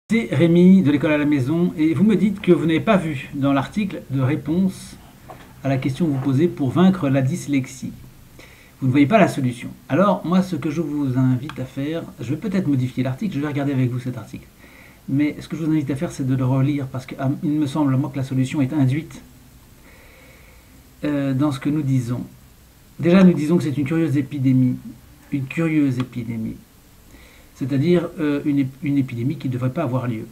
C'est Rémi de l'école à la maison et vous me dites que vous n'avez pas vu dans l'article de réponse à la question que vous posez pour vaincre la dyslexie. Vous ne voyez pas la solution. Alors moi ce que je vous invite à faire, je vais peut-être modifier l'article, je vais regarder avec vous cet article. Mais ce que je vous invite à faire c'est de le relire parce qu'il me semble moi que la solution est induite dans ce que nous disons. Déjà nous disons que c'est une curieuse épidémie. Une curieuse épidémie. C'est-à-dire une épidémie qui ne devrait pas avoir lieu.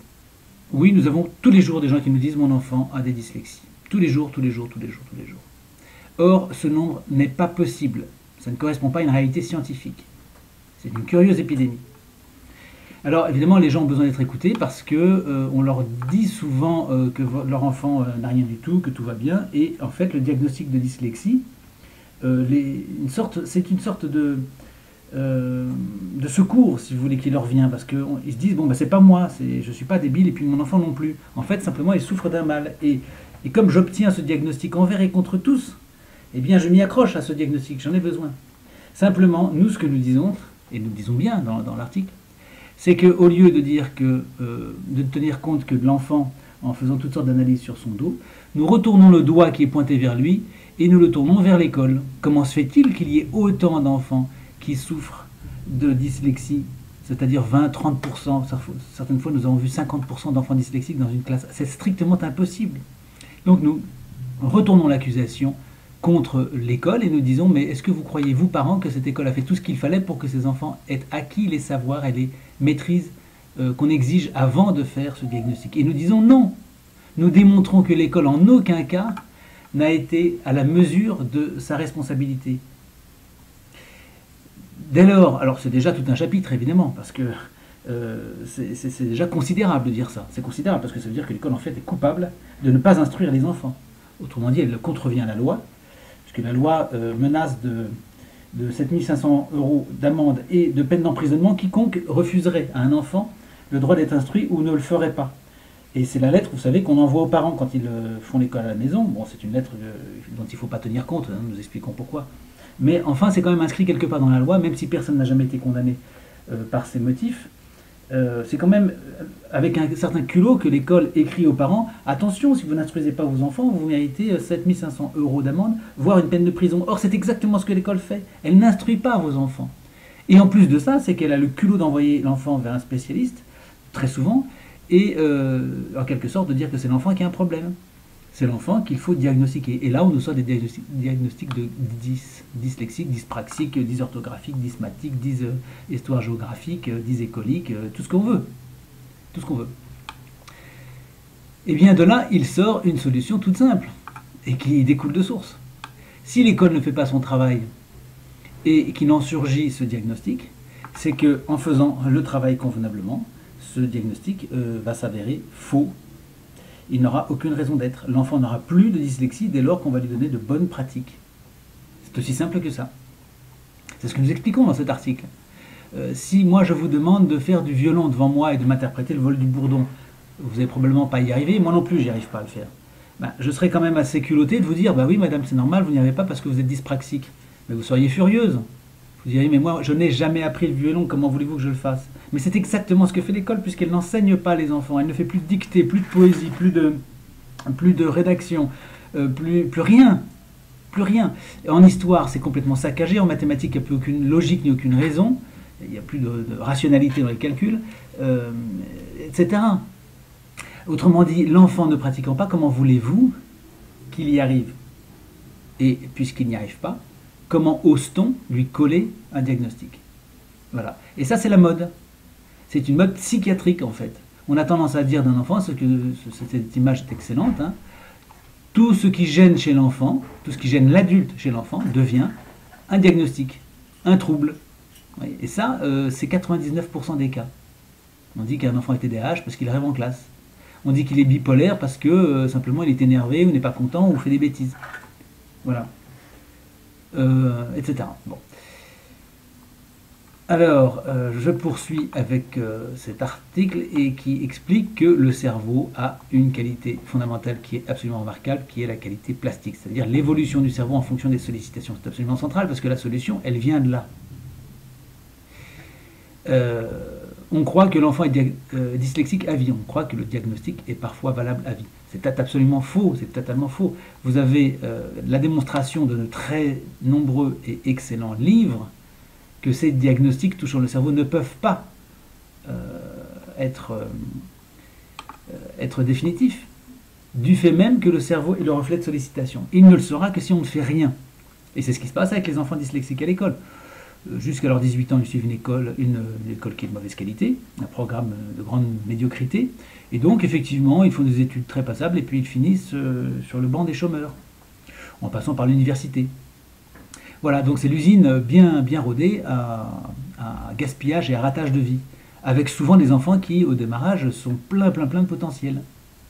Oui, nous avons tous les jours des gens qui nous disent « mon enfant a des dyslexies ». Tous les jours, tous les jours, tous les jours, tous les jours. Or, ce nombre n'est pas possible. Ça ne correspond pas à une réalité scientifique. C'est une curieuse épidémie. Alors, évidemment, les gens ont besoin d'être écoutés parce que on leur dit souvent que leur enfant n'a rien du tout, que tout va bien. Et en fait, le diagnostic de dyslexie, c'est une sorte de secours, si vous voulez, qui leur vient, parce qu'ils se disent, bon, bah, c'est pas moi, je suis pas débile, et puis mon enfant non plus. En fait, simplement, il souffre d'un mal. Et comme j'obtiens ce diagnostic envers et contre tous, eh bien, je m'y accroche à ce diagnostic, j'en ai besoin. Simplement, nous, ce que nous disons, et nous disons bien dans l'article, c'est qu'au lieu de dire de tenir compte que de l'enfant, en faisant toutes sortes d'analyses sur son dos, nous retournons le doigt qui est pointé vers lui, et nous le tournons vers l'école. Comment se fait-il qu'il y ait autant d'enfants qui souffrent de dyslexie, c'est-à-dire 20-30%, certaines fois nous avons vu 50% d'enfants dyslexiques dans une classe, c'est strictement impossible. Donc nous retournons l'accusation contre l'école et nous disons, mais est-ce que vous croyez, vous parents, que cette école a fait tout ce qu'il fallait pour que ces enfants aient acquis les savoirs et les maîtrises qu'on exige avant de faire ce diagnostic? Et nous disons non. Nous démontrons que l'école en aucun cas n'a été à la mesure de sa responsabilité. Dès lors, alors c'est déjà tout un chapitre évidemment, parce que c'est déjà considérable de dire ça. C'est considérable parce que ça veut dire que l'école en fait est coupable de ne pas instruire les enfants. Autrement dit, elle contrevient à la loi, puisque la loi menace de 7 500 € d'amende et de peine d'emprisonnement quiconque refuserait à un enfant le droit d'être instruit ou ne le ferait pas. Et c'est la lettre, vous savez, qu'on envoie aux parents quand ils font l'école à la maison. Bon, c'est une lettre dont il ne faut pas tenir compte, hein, nous expliquons pourquoi. Mais enfin, c'est quand même inscrit quelque part dans la loi, même si personne n'a jamais été condamné par ces motifs. C'est quand même avec un certain culot que l'école écrit aux parents « Attention, si vous n'instruisez pas vos enfants, vous méritez 7 500 € d'amende, voire une peine de prison. » Or, c'est exactement ce que l'école fait. Elle n'instruit pas vos enfants. Et en plus de ça, c'est qu'elle a le culot d'envoyer l'enfant vers un spécialiste, très souvent, et en quelque sorte de dire que c'est l'enfant qui a un problème. C'est l'enfant qu'il faut diagnostiquer. Et là, on nous sort des diagnostics de dyslexique, dyspraxique, dysorthographique, dysmatique, histoire géographique, dysécolique, tout ce qu'on veut. Tout ce qu'on veut. Et bien de là, il sort une solution toute simple, et qui découle de source. Si l'école ne fait pas son travail, et qu'il en surgit ce diagnostic, c'est qu'en faisant le travail convenablement, ce diagnostic va s'avérer faux. Il n'aura aucune raison d'être. L'enfant n'aura plus de dyslexie dès lors qu'on va lui donner de bonnes pratiques. C'est aussi simple que ça. C'est ce que nous expliquons dans cet article. Si moi je vous demande de faire du violon devant moi et de m'interpréter le vol du bourdon, vous n'allez probablement pas y arriver, moi non plus j'y arrive pas à le faire. Ben, je serais quand même assez culotté de vous dire, bah oui madame c'est normal, vous n'y arrivez pas parce que vous êtes dyspraxique. Mais vous seriez furieuse. Vous diriez, mais moi je n'ai jamais appris le violon, comment voulez-vous que je le fasse? Mais c'est exactement ce que fait l'école, puisqu'elle n'enseigne pas les enfants. Elle ne fait plus de dictée, plus de poésie, plus de rédaction, plus rien. Plus rien. En histoire, c'est complètement saccagé. En mathématiques, il n'y a plus aucune logique ni aucune raison. Il n'y a plus de rationalité dans les calculs, etc. Autrement dit, l'enfant ne pratiquant pas, comment voulez-vous qu'il y arrive? Et puisqu'il n'y arrive pas, comment ose-t-on lui coller un diagnostic? Voilà. Et ça, c'est la mode. C'est une mode psychiatrique, en fait. On a tendance à dire d'un enfant, cette image est excellente, hein, tout ce qui gêne chez l'enfant, tout ce qui gêne l'adulte chez l'enfant, devient un diagnostic, un trouble. Et ça, c'est 99% des cas. On dit qu'un enfant est TDAH parce qu'il rêve en classe. On dit qu'il est bipolaire parce que simplement il est énervé ou n'est pas content ou fait des bêtises. Voilà. Etc. Bon. Alors, je poursuis avec cet article et qui explique que le cerveau a une qualité fondamentale qui est absolument remarquable, qui est la qualité plastique, c'est-à-dire l'évolution du cerveau en fonction des sollicitations. C'est absolument central parce que la solution, elle vient de là. On croit que l'enfant est dyslexique à vie. On croit que le diagnostic est parfois valable à vie. C'est absolument faux, c'est totalement faux. Vous avez la démonstration de très nombreux et excellents livres que ces diagnostics touchant le cerveau ne peuvent pas être définitifs, du fait même que le cerveau est le reflet de sollicitation. Il ne le sera que si on ne fait rien. Et c'est ce qui se passe avec les enfants dyslexiques à l'école. Jusqu'à leurs 18 ans, ils suivent une école qui est de mauvaise qualité, un programme de grande médiocrité. Et donc, effectivement, ils font des études très passables et puis ils finissent sur le banc des chômeurs, en passant par l'université. Voilà, donc c'est l'usine bien rodée à gaspillage et à ratage de vie, avec souvent des enfants qui, au démarrage, sont plein de potentiel.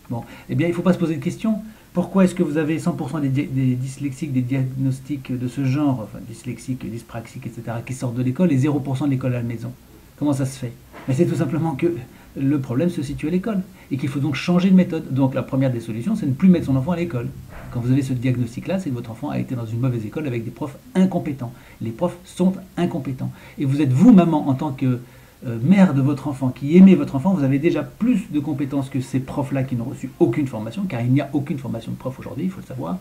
Bon, eh bien, il ne faut pas se poser de questions. Pourquoi est-ce que vous avez 100% des dyslexiques, des diagnostics de ce genre, enfin dyslexiques, dyspraxiques, etc., qui sortent de l'école et 0% de l'école à la maison? Comment ça se fait? Mais c'est tout simplement que le problème se situe à l'école et qu'il faut donc changer de méthode. Donc la première des solutions, c'est de ne plus mettre son enfant à l'école. Quand vous avez ce diagnostic-là, c'est que votre enfant a été dans une mauvaise école avec des profs incompétents. Les profs sont incompétents. Et vous êtes vous, maman, en tant que mère de votre enfant, qui aimait votre enfant, vous avez déjà plus de compétences que ces profs-là qui n'ont reçu aucune formation, car il n'y a aucune formation de prof aujourd'hui, il faut le savoir.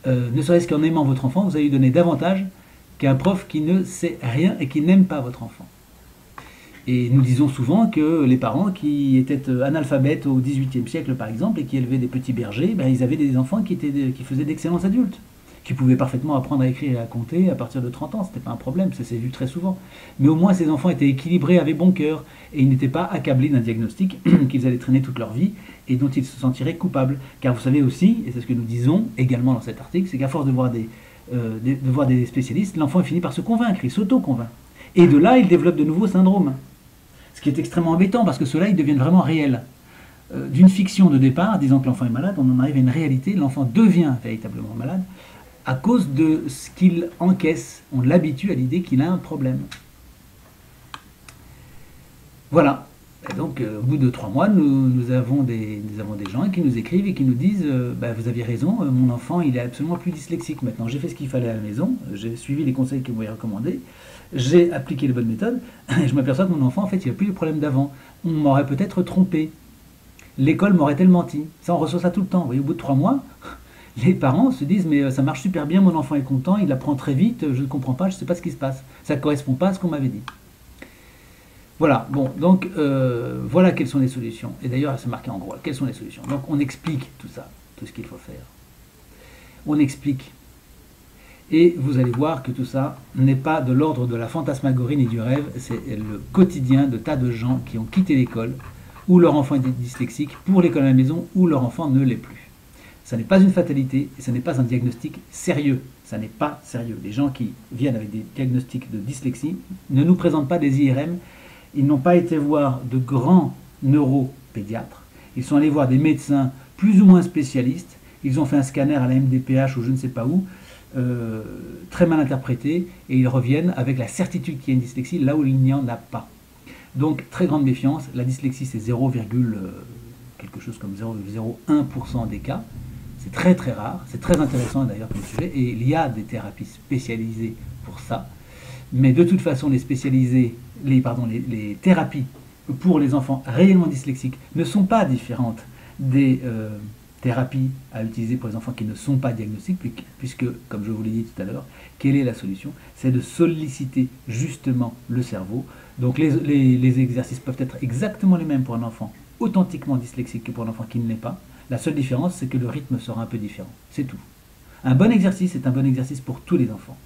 Ne serait-ce qu'en aimant votre enfant, vous allez lui donner davantage qu'un prof qui ne sait rien et qui n'aime pas votre enfant. Et nous disons souvent que les parents qui étaient analphabètes au XVIIIe siècle, par exemple, et qui élevaient des petits bergers, ben, ils avaient des enfants qui faisaient d'excellents adultes, qui pouvaient parfaitement apprendre à écrire et à compter à partir de 30 ans. Ce n'était pas un problème, ça s'est vu très souvent. Mais au moins, ces enfants étaient équilibrés, avaient bon cœur, et ils n'étaient pas accablés d'un diagnostic qu'ils allaient traîner toute leur vie, et dont ils se sentiraient coupables. Car vous savez aussi, et c'est ce que nous disons également dans cet article, c'est qu'à force de voir des spécialistes, l'enfant finit par se convaincre, il s'auto-convainc. Et de là, il développe de nouveaux syndromes. Ce qui est extrêmement embêtant, parce que ceux-là, ils deviennent vraiment réels. D'une fiction de départ, disant que l'enfant est malade, on en arrive à une réalité, l'enfant devient véritablement malade, à cause de ce qu'il encaisse. On l'habitue à l'idée qu'il a un problème. Voilà. Et donc, au bout de 3 mois, nous avons des gens qui nous écrivent et qui nous disent vous aviez raison, mon enfant, il est absolument plus dyslexique maintenant. J'ai fait ce qu'il fallait à la maison, j'ai suivi les conseils que vous m'avez recommandés, j'ai appliqué les bonnes méthodes, et je m'aperçois que mon enfant, en fait, il n'a plus le problème d'avant. On m'aurait peut-être trompé. L'école m'aurait-elle menti. Ça, on reçoit ça tout le temps. Vous voyez, au bout de 3 mois, les parents se disent mais ça marche super bien, mon enfant est content, il apprend très vite, je ne comprends pas, je ne sais pas ce qui se passe. Ça ne correspond pas à ce qu'on m'avait dit. Voilà, bon, donc voilà quelles sont les solutions. Et d'ailleurs, c'est marqué en gros, quelles sont les solutions. Donc on explique tout ça, tout ce qu'il faut faire. On explique. Et vous allez voir que tout ça n'est pas de l'ordre de la fantasmagorie ni du rêve, c'est le quotidien de tas de gens qui ont quitté l'école, où leur enfant est dyslexique, pour l'école à la maison, où leur enfant ne l'est plus. Ça n'est pas une fatalité, et ça n'est pas un diagnostic sérieux. Ça n'est pas sérieux. Les gens qui viennent avec des diagnostics de dyslexie ne nous présentent pas des IRM, ils n'ont pas été voir de grands neuropédiatres, ils sont allés voir des médecins plus ou moins spécialistes, ils ont fait un scanner à la MDPH ou je ne sais pas où, très mal interprété, et ils reviennent avec la certitude qu'il y a une dyslexie là où il n'y en a pas. Donc très grande méfiance, la dyslexie c'est 0, quelque chose comme 0,01% des cas, c'est très très rare, c'est très intéressant d'ailleurs comme sujet, et il y a des thérapies spécialisées pour ça, mais de toute façon les thérapies pour les enfants réellement dyslexiques ne sont pas différentes des thérapies à utiliser pour les enfants qui ne sont pas diagnostiques, puisque, comme je vous l'ai dit tout à l'heure, quelle est la solution? C'est de solliciter justement le cerveau. Donc les exercices peuvent être exactement les mêmes pour un enfant authentiquement dyslexique que pour un enfant qui ne l'est pas. La seule différence, c'est que le rythme sera un peu différent. C'est tout. Un bon exercice est un bon exercice pour tous les enfants.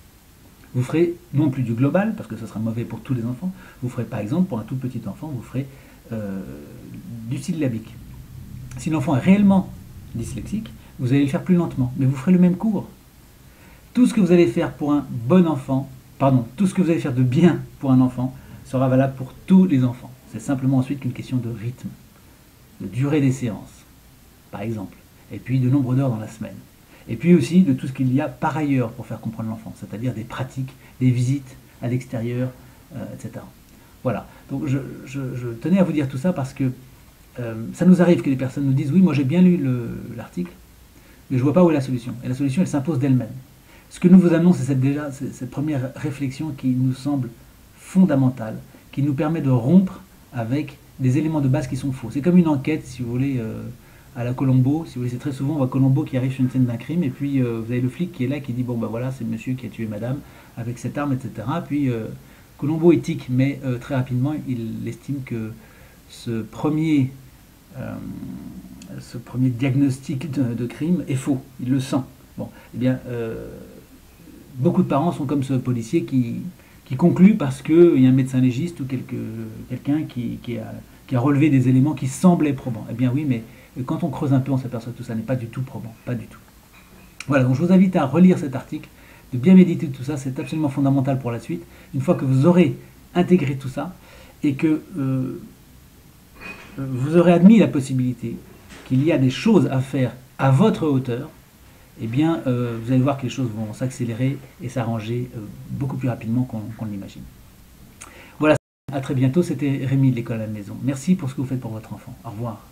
Vous ferez non plus du global, parce que ce sera mauvais pour tous les enfants, vous ferez par exemple, pour un tout petit enfant, vous ferez du syllabique. Si l'enfant est réellement dyslexique, vous allez le faire plus lentement, mais vous ferez le même cours. Tout ce que vous allez faire pour un bon enfant, tout ce que vous allez faire de bien pour un enfant, sera valable pour tous les enfants. C'est simplement ensuite qu'une question de rythme, de durée des séances, par exemple, et puis de nombre d'heures dans la semaine. Et puis aussi de tout ce qu'il y a par ailleurs pour faire comprendre l'enfant, c'est-à-dire des pratiques, des visites à l'extérieur, etc. Voilà. Donc je tenais à vous dire tout ça parce que ça nous arrive que les personnes nous disent « Oui, moi j'ai bien lu l'article, mais je ne vois pas où est la solution. » Et la solution, elle s'impose d'elle-même. Ce que nous vous amenons, c'est cette première réflexion qui nous semble fondamentale, qui nous permet de rompre avec des éléments de base qui sont faux. C'est comme une enquête, si vous voulez, à la Colombo. Si vous voulez, c'est très souvent, on voit Colombo qui arrive sur une scène d'un crime, et puis vous avez le flic qui est là, qui dit, bon ben voilà, c'est le monsieur qui a tué madame avec cette arme, etc. Puis Colombo est tic, mais très rapidement, il estime que ce premier, euh, ce premier diagnostic de crime est faux. Il le sent. Bon, eh bien, beaucoup de parents sont comme ce policier qui conclut parce qu'il y a un médecin légiste ou quelqu'un qui a relevé des éléments qui semblaient probants. Eh bien oui, mais quand on creuse un peu, on s'aperçoit que tout ça n'est pas du tout probant. Pas du tout. Voilà, donc je vous invite à relire cet article, de bien méditer tout ça, c'est absolument fondamental pour la suite. Une fois que vous aurez intégré tout ça et que vous aurez admis la possibilité qu'il y a des choses à faire à votre hauteur, eh bien, vous allez voir que les choses vont s'accélérer et s'arranger beaucoup plus rapidement qu'on l'imagine. Voilà, à très bientôt, c'était Rémi de l'école à la maison. Merci pour ce que vous faites pour votre enfant. Au revoir.